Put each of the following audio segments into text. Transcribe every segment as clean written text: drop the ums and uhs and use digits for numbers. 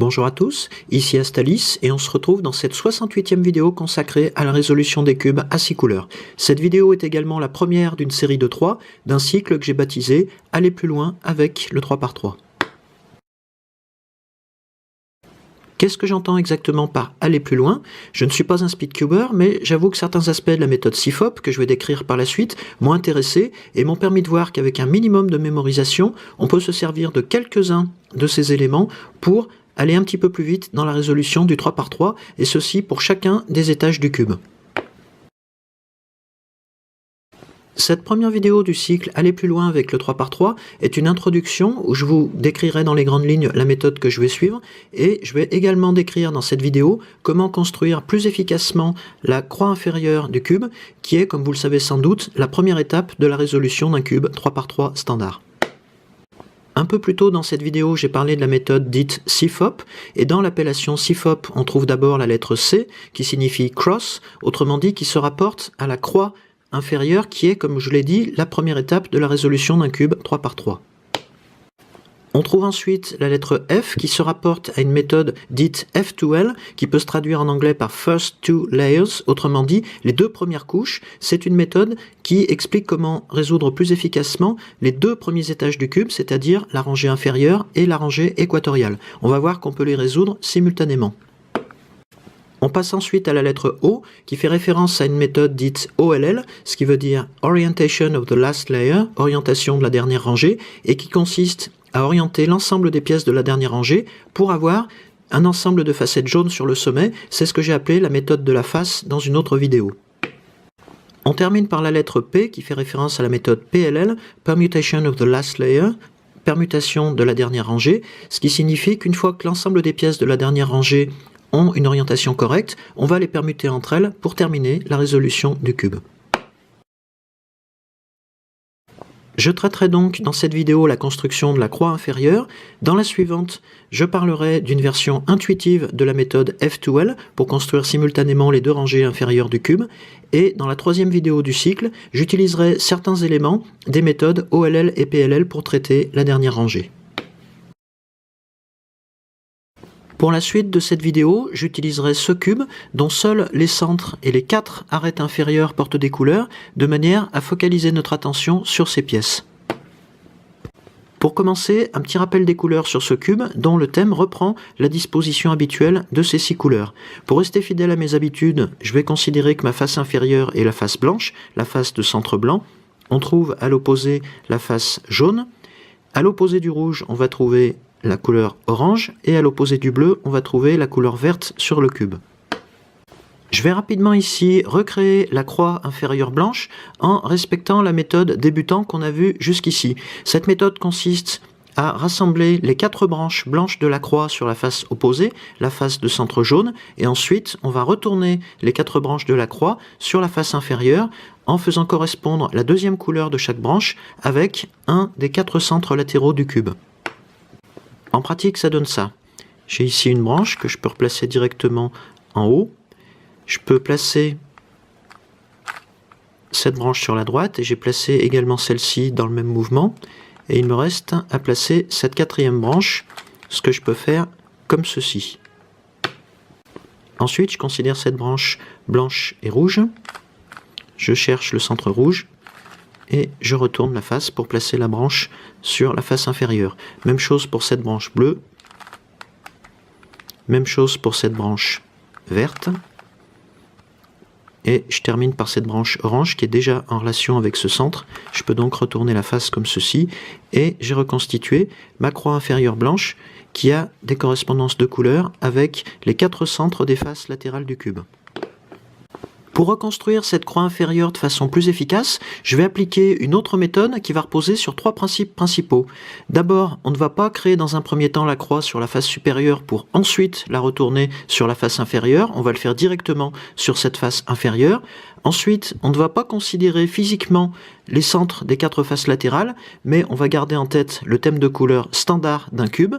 Bonjour à tous, ici Astalis et on se retrouve dans cette 68e vidéo consacrée à la résolution des cubes à 6 couleurs. Cette vidéo est également la première d'une série de 3 d'un cycle que j'ai baptisé « Aller plus loin avec le 3×3 ». Qu'est-ce que j'entends exactement par « aller plus loin » ? Je ne suis pas un speedcuber, mais j'avoue que certains aspects de la méthode CIFOP, que je vais décrire par la suite, m'ont intéressé et m'ont permis de voir qu'avec un minimum de mémorisation, on peut se servir de quelques-uns de ces éléments pour aller un petit peu plus vite dans la résolution du 3×3, et ceci pour chacun des étages du cube. Cette première vidéo du cycle « Aller plus loin avec le 3×3 » est une introduction où je vous décrirai dans les grandes lignes la méthode que je vais suivre, et je vais également décrire dans cette vidéo comment construire plus efficacement la croix inférieure du cube, qui est, comme vous le savez sans doute, la première étape de la résolution d'un cube 3×3 standard. Un peu plus tôt dans cette vidéo, j'ai parlé de la méthode dite CIFOP, et dans l'appellation CIFOP, on trouve d'abord la lettre C, qui signifie cross, autrement dit qui se rapporte à la croix inférieure, qui est, comme je l'ai dit, la première étape de la résolution d'un cube 3×3. On trouve ensuite la lettre F, qui se rapporte à une méthode dite F2L, qui peut se traduire en anglais par First Two Layers, autrement dit, les deux premières couches. C'est une méthode qui explique comment résoudre plus efficacement les deux premiers étages du cube, c'est-à-dire la rangée inférieure et la rangée équatoriale. On va voir qu'on peut les résoudre simultanément. On passe ensuite à la lettre O, qui fait référence à une méthode dite OLL, ce qui veut dire Orientation of the Last Layer, orientation de la dernière rangée, et qui consiste à orienter l'ensemble des pièces de la dernière rangée pour avoir un ensemble de facettes jaunes sur le sommet. C'est ce que j'ai appelé la méthode de la face dans une autre vidéo. On termine par la lettre P, qui fait référence à la méthode PLL, Permutation of the Last Layer, permutation de la dernière rangée, ce qui signifie qu'une fois que l'ensemble des pièces de la dernière rangée ont une orientation correcte, on va les permuter entre elles pour terminer la résolution du cube. Je traiterai donc dans cette vidéo la construction de la croix inférieure. Dans la suivante, je parlerai d'une version intuitive de la méthode F2L pour construire simultanément les deux rangées inférieures du cube. Et dans la troisième vidéo du cycle, j'utiliserai certains éléments des méthodes OLL et PLL pour traiter la dernière rangée. Pour la suite de cette vidéo, j'utiliserai ce cube dont seuls les centres et les 4 arêtes inférieures portent des couleurs, de manière à focaliser notre attention sur ces pièces. Pour commencer, un petit rappel des couleurs sur ce cube, dont le thème reprend la disposition habituelle de ces 6 couleurs. Pour rester fidèle à mes habitudes, je vais considérer que ma face inférieure est la face blanche, la face de centre blanc. On trouve à l'opposé la face jaune. À l'opposé du rouge, on va trouver la couleur orange, et à l'opposé du bleu, on va trouver la couleur verte sur le cube. Je vais rapidement ici recréer la croix inférieure blanche en respectant la méthode débutant qu'on a vue jusqu'ici. Cette méthode consiste à rassembler les 4 branches blanches de la croix sur la face opposée, la face de centre jaune, et ensuite on va retourner les 4 branches de la croix sur la face inférieure en faisant correspondre la deuxième couleur de chaque branche avec un des 4 centres latéraux du cube. En pratique, ça donne ça. J'ai ici une branche que je peux replacer directement en haut. Je peux placer cette branche sur la droite et j'ai placé également celle-ci dans le même mouvement. Et il me reste à placer cette 4e branche, ce que je peux faire comme ceci. Ensuite, je considère cette branche blanche et rouge. Je cherche le centre rouge. Et je retourne la face pour placer la branche sur la face inférieure. Même chose pour cette branche bleue. Même chose pour cette branche verte. Et je termine par cette branche orange qui est déjà en relation avec ce centre. Je peux donc retourner la face comme ceci. Et j'ai reconstitué ma croix inférieure blanche qui a des correspondances de couleurs avec les 4 centres des faces latérales du cube. Pour reconstruire cette croix inférieure de façon plus efficace, je vais appliquer une autre méthode qui va reposer sur 3 principes principaux. D'abord, on ne va pas créer dans un premier temps la croix sur la face supérieure pour ensuite la retourner sur la face inférieure. On va le faire directement sur cette face inférieure. Ensuite, on ne va pas considérer physiquement les centres des 4 faces latérales, mais on va garder en tête le thème de couleur standard d'un cube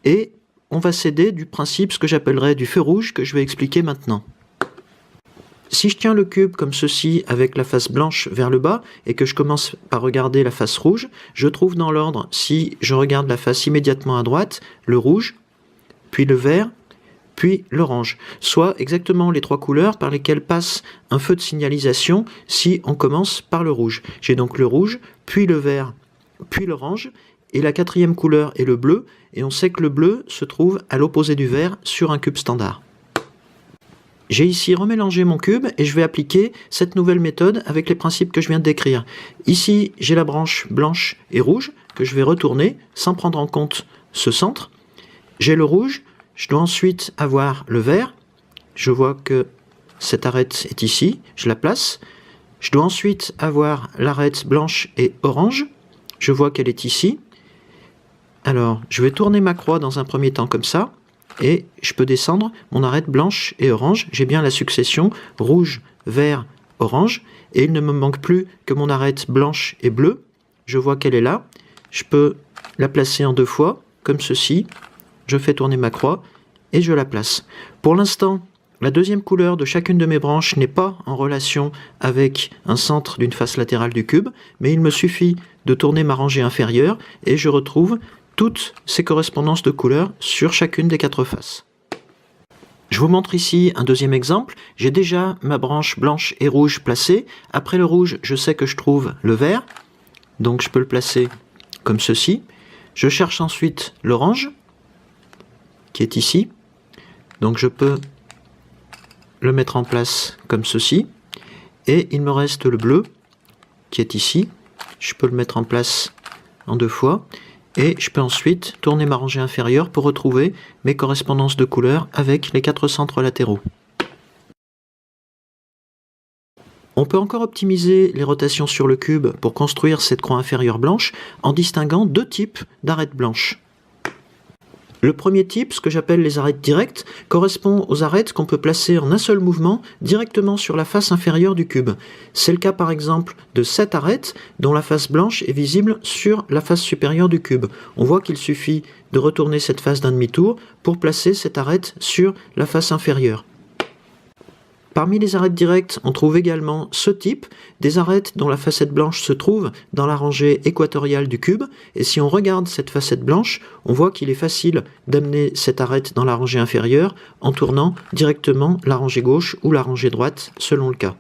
et on va s'aider du principe, ce que j'appellerais du feu rouge, que je vais expliquer maintenant. Si je tiens le cube comme ceci avec la face blanche vers le bas et que je commence par regarder la face rouge, je trouve dans l'ordre, si je regarde la face immédiatement à droite, le rouge, puis le vert, puis l'orange, soit exactement les trois couleurs par lesquelles passe un feu de signalisation si on commence par le rouge. J'ai donc le rouge, puis le vert, puis l'orange, et la quatrième couleur est le bleu, et on sait que le bleu se trouve à l'opposé du vert sur un cube standard. J'ai ici remélangé mon cube et je vais appliquer cette nouvelle méthode avec les principes que je viens de décrire. Ici, j'ai la branche blanche et rouge que je vais retourner sans prendre en compte ce centre. J'ai le rouge, je dois ensuite avoir le vert. Je vois que cette arête est ici, je la place. Je dois ensuite avoir l'arête blanche et orange. Je vois qu'elle est ici. Alors, je vais tourner ma croix dans un premier temps comme ça. Et je peux descendre mon arête blanche et orange. J'ai bien la succession rouge, vert, orange. Et il ne me manque plus que mon arête blanche et bleue. Je vois qu'elle est là. Je peux la placer en deux fois, comme ceci. Je fais tourner ma croix et je la place. Pour l'instant, la deuxième couleur de chacune de mes branches n'est pas en relation avec un centre d'une face latérale du cube, mais il me suffit de tourner ma rangée inférieure et je retrouve toutes ces correspondances de couleurs sur chacune des quatre faces. Je vous montre ici un deuxième exemple. J'ai déjà ma branche blanche et rouge placée. Après le rouge, je sais que je trouve le vert, donc je peux le placer comme ceci. Je cherche ensuite l'orange, qui est ici, donc je peux le mettre en place comme ceci. Et il me reste le bleu, qui est ici. Je peux le mettre en place en deux fois. Et je peux ensuite tourner ma rangée inférieure pour retrouver mes correspondances de couleurs avec les quatre centres latéraux. On peut encore optimiser les rotations sur le cube pour construire cette croix inférieure blanche en distinguant deux types d'arêtes blanches. Le premier type, ce que j'appelle les arêtes directes, correspond aux arêtes qu'on peut placer en un seul mouvement directement sur la face inférieure du cube. C'est le cas par exemple de cette arête dont la face blanche est visible sur la face supérieure du cube. On voit qu'il suffit de retourner cette face d'un demi-tour pour placer cette arête sur la face inférieure. Parmi les arêtes directes, on trouve également ce type, des arêtes dont la facette blanche se trouve dans la rangée équatoriale du cube, et si on regarde cette facette blanche, on voit qu'il est facile d'amener cette arête dans la rangée inférieure en tournant directement la rangée gauche ou la rangée droite, selon le cas.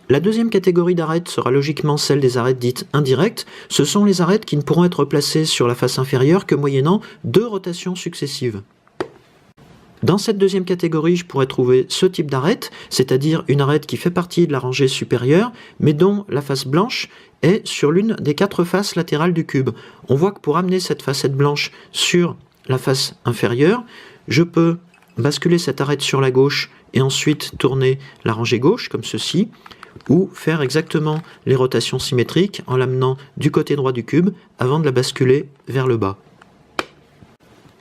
La deuxième catégorie d'arêtes sera logiquement celle des arêtes dites indirectes. Ce sont les arêtes qui ne pourront être placées sur la face inférieure que moyennant deux rotations successives. Dans cette deuxième catégorie, je pourrais trouver ce type d'arête, c'est-à-dire une arête qui fait partie de la rangée supérieure, mais dont la face blanche est sur l'une des quatre faces latérales du cube. On voit que pour amener cette facette blanche sur la face inférieure, je peux basculer cette arête sur la gauche et ensuite tourner la rangée gauche, comme ceci, ou faire exactement les rotations symétriques en l'amenant du côté droit du cube avant de la basculer vers le bas.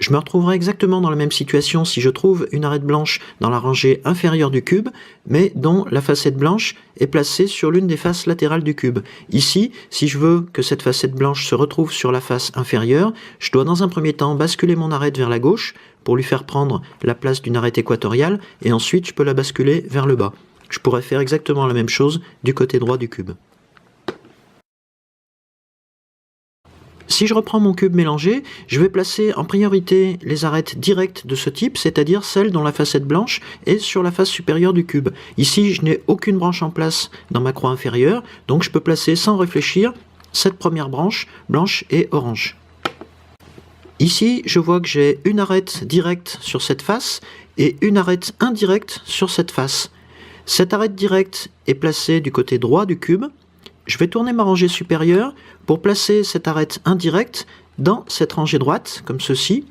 Je me retrouverai exactement dans la même situation si je trouve une arête blanche dans la rangée inférieure du cube, mais dont la facette blanche est placée sur l'une des faces latérales du cube. Ici, si je veux que cette facette blanche se retrouve sur la face inférieure, je dois dans un premier temps basculer mon arête vers la gauche pour lui faire prendre la place d'une arête équatoriale, et ensuite je peux la basculer vers le bas. Je pourrais faire exactement la même chose du côté droit du cube. Si je reprends mon cube mélangé, je vais placer en priorité les arêtes directes de ce type, c'est-à-dire celles dont la facette blanche est sur la face supérieure du cube. Ici, je n'ai aucune branche en place dans ma croix inférieure, donc je peux placer sans réfléchir cette première branche, blanche et orange. Ici, je vois que j'ai une arête directe sur cette face et une arête indirecte sur cette face. Cette arête directe est placée du côté droit du cube. Je vais tourner ma rangée supérieure pour placer cette arête indirecte dans cette rangée droite, comme ceci.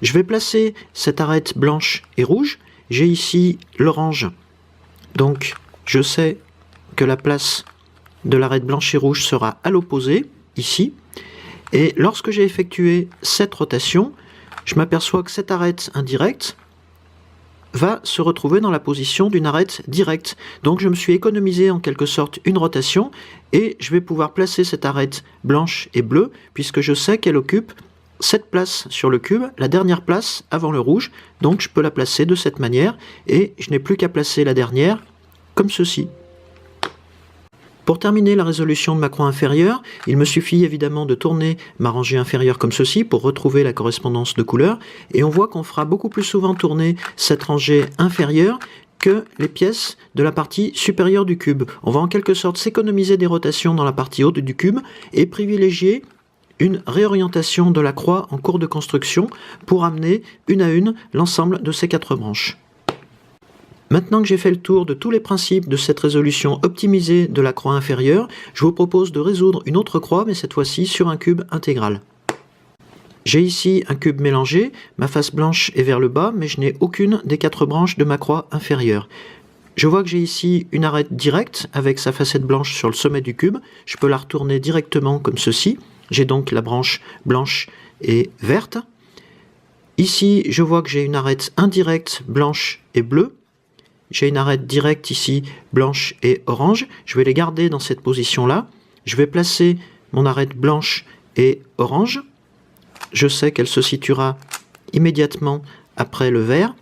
Je vais placer cette arête blanche et rouge. J'ai ici l'orange, donc je sais que la place de l'arête blanche et rouge sera à l'opposé, ici. Et lorsque j'ai effectué cette rotation, je m'aperçois que cette arête indirecte va se retrouver dans la position d'une arête directe. Donc je me suis économisé en quelque sorte une rotation et je vais pouvoir placer cette arête blanche et bleue puisque je sais qu'elle occupe cette place sur le cube, la dernière place avant le rouge, donc je peux la placer de cette manière et je n'ai plus qu'à placer la dernière comme ceci. Pour terminer la résolution de ma croix inférieure, il me suffit évidemment de tourner ma rangée inférieure comme ceci pour retrouver la correspondance de couleurs. Et on voit qu'on fera beaucoup plus souvent tourner cette rangée inférieure que les pièces de la partie supérieure du cube. On va en quelque sorte s'économiser des rotations dans la partie haute du cube et privilégier une réorientation de la croix en cours de construction pour amener une à une l'ensemble de ces 4 branches. Maintenant que j'ai fait le tour de tous les principes de cette résolution optimisée de la croix inférieure, je vous propose de résoudre une autre croix, mais cette fois-ci sur un cube intégral. J'ai ici un cube mélangé, ma face blanche est vers le bas, mais je n'ai aucune des 4 branches de ma croix inférieure. Je vois que j'ai ici une arête directe avec sa facette blanche sur le sommet du cube. Je peux la retourner directement comme ceci. J'ai donc la branche blanche et verte. Ici, je vois que j'ai une arête indirecte blanche et bleue. J'ai une arête directe ici, blanche et orange. Je vais les garder dans cette position-là. Je vais placer mon arête blanche et orange. Je sais qu'elle se situera immédiatement après le vert.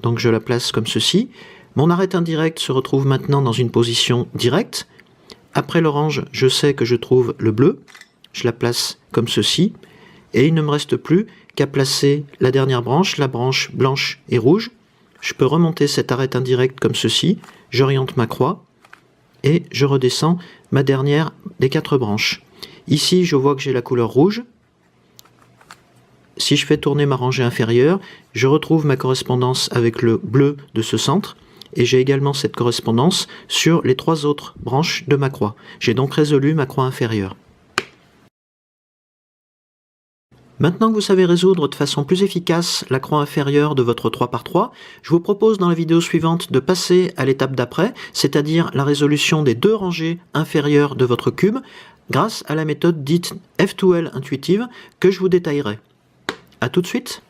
Donc je la place comme ceci. Mon arête indirecte se retrouve maintenant dans une position directe. Après l'orange, je sais que je trouve le bleu. Je la place comme ceci. Et il ne me reste plus qu'à placer la dernière branche, la branche blanche et rouge. Je peux remonter cette arête indirecte comme ceci, j'oriente ma croix et je redescends ma dernière des 4 branches. Ici, je vois que j'ai la couleur rouge. Si je fais tourner ma rangée inférieure, je retrouve ma correspondance avec le bleu de ce centre et j'ai également cette correspondance sur les 3 autres branches de ma croix. J'ai donc résolu ma croix inférieure. Maintenant que vous savez résoudre de façon plus efficace la croix inférieure de votre 3×3, je vous propose dans la vidéo suivante de passer à l'étape d'après, c'est-à-dire la résolution des 2 rangées inférieures de votre cube, grâce à la méthode dite F2L intuitive que je vous détaillerai. A tout de suite.